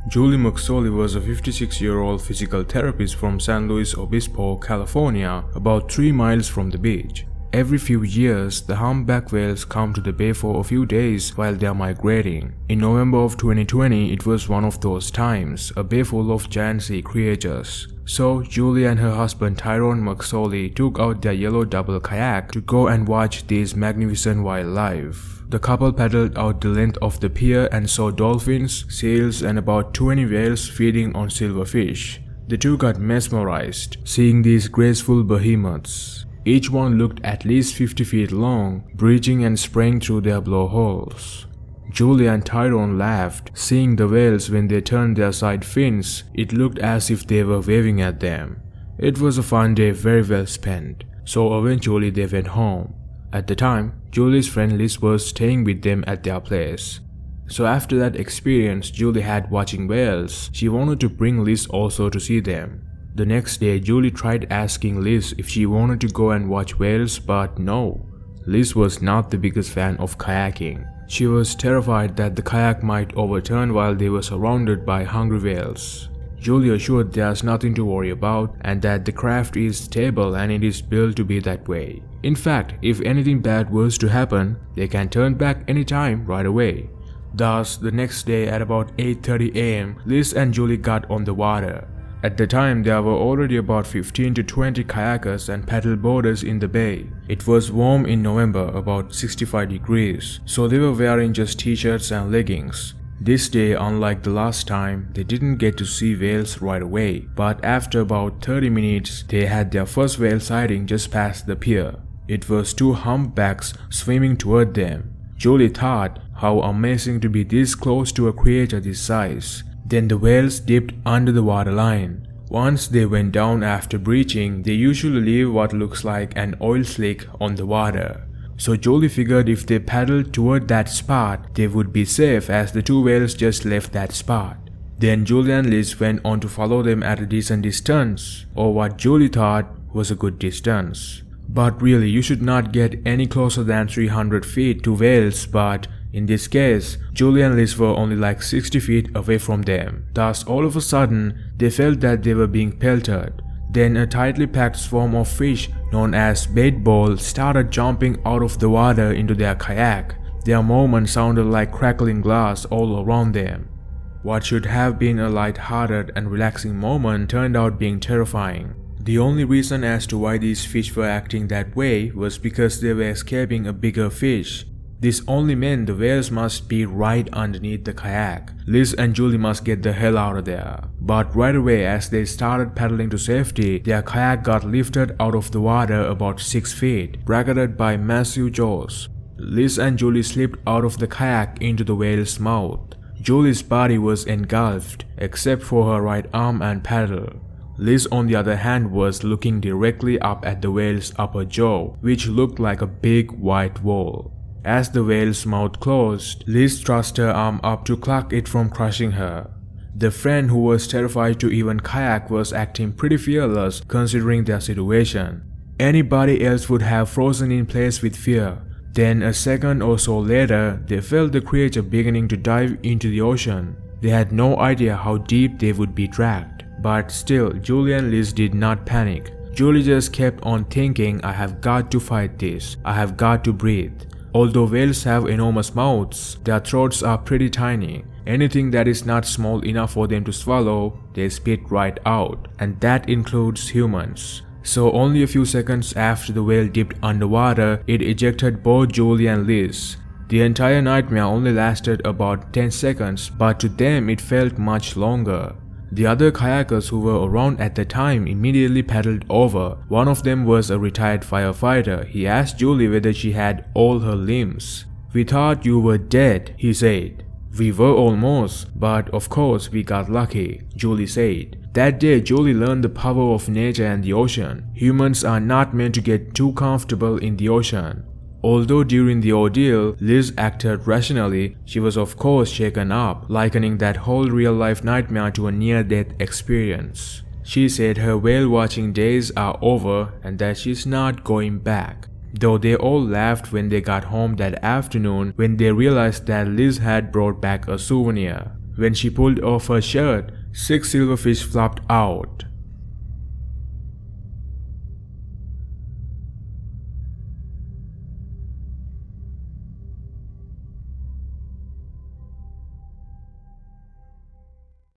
Julie McSorley was a 56-year-old physical therapist from San Luis Obispo, California, about 3 miles from the beach. Every few years, the humpback whales come to the bay for a few days while they are migrating. In November of 2020, it was one of those times, a bay full of giant sea creatures. So, Julie and her husband Tyrone McSorley took out their yellow double kayak to go and watch these magnificent wildlife. The couple paddled out the length of the pier and saw dolphins, seals, and about 20 whales feeding on silverfish. The two got mesmerized, seeing these graceful behemoths. Each one looked at least 50 feet long, breaching and spraying through their blowholes. Julie and Tyrone laughed, seeing the whales when they turned their side fins. It looked as if they were waving at them. It was a fun day, very well spent. So eventually they went home. At the time, Julie's friend Liz was staying with them at their place. So after that experience Julie had watching whales, she wanted to bring Liz also to see them. The next day, Julie tried asking Liz if she wanted to go and watch whales, but no. Liz was not the biggest fan of kayaking. She was terrified that the kayak might overturn while they were surrounded by hungry whales. Julie assured there's nothing to worry about and that the craft is stable and it is built to be that way. In fact, if anything bad was to happen, they can turn back anytime right away. Thus, the next day at about 8:30 a.m., Liz and Julie got on the water. At the time, there were already about 15 to 20 kayakers and paddleboarders in the bay. It was warm in November, about 65 degrees, so they were wearing just t-shirts and leggings. This day, unlike the last time, they didn't get to see whales right away, but after about 30 minutes, they had their first whale sighting just past the pier. It was 2 humpbacks swimming toward them. Julie thought, how amazing to be this close to a creature this size. Then the whales dipped under the waterline. Once they went down after breaching, they usually leave what looks like an oil slick on the water. So Julie figured if they paddled toward that spot, they would be safe as the 2 whales just left that spot. Then Julie and Liz went on to follow them at a decent distance, or what Julie thought was a good distance. But really, you should not get any closer than 300 feet to whales, but in this case, Julie and Liz were only like 60 feet away from them. Thus, all of a sudden, they felt that they were being pelted. Then a tightly packed swarm of fish known as bait balls started jumping out of the water into their kayak. Their movement sounded like crackling glass all around them. What should have been a light-hearted and relaxing moment turned out being terrifying. The only reason as to why these fish were acting that way was because they were escaping a bigger fish. This only meant the whales must be right underneath the kayak. Liz and Julie must get the hell out of there. But right away as they started paddling to safety, their kayak got lifted out of the water about 6 feet, bracketed by massive jaws. Liz and Julie slipped out of the kayak into the whale's mouth. Julie's body was engulfed, except for her right arm and paddle. Liz on the other hand was looking directly up at the whale's upper jaw, which looked like a big white wall. As the whale's mouth closed, Liz thrust her arm up to clutch it from crushing her. The friend who was terrified to even kayak was acting pretty fearless considering their situation. Anybody else would have frozen in place with fear. Then a second or so later, they felt the creature beginning to dive into the ocean. They had no idea how deep they would be dragged. But still, Julie and Liz did not panic. Julie just kept on thinking, I have got to fight this. I have got to breathe. Although whales have enormous mouths, their throats are pretty tiny. Anything that is not small enough for them to swallow, they spit right out, and that includes humans. So only a few seconds after the whale dipped underwater, it ejected both Julie and Liz. The entire nightmare only lasted about 10 seconds, but to them it felt much longer. The other kayakers who were around at the time immediately paddled over. One of them was a retired firefighter. He asked Julie whether she had all her limbs. "We thought you were dead," he said. "We were almost, but of course we got lucky," Julie said. That day, Julie learned the power of nature and the ocean. Humans are not meant to get too comfortable in the ocean. Although during the ordeal, Liz acted rationally, she was of course shaken up, likening that whole real-life nightmare to a near-death experience. She said her whale-watching days are over and that she's not going back. Though they all laughed when they got home that afternoon when they realized that Liz had brought back a souvenir. When she pulled off her shirt, 6 silverfish flopped out.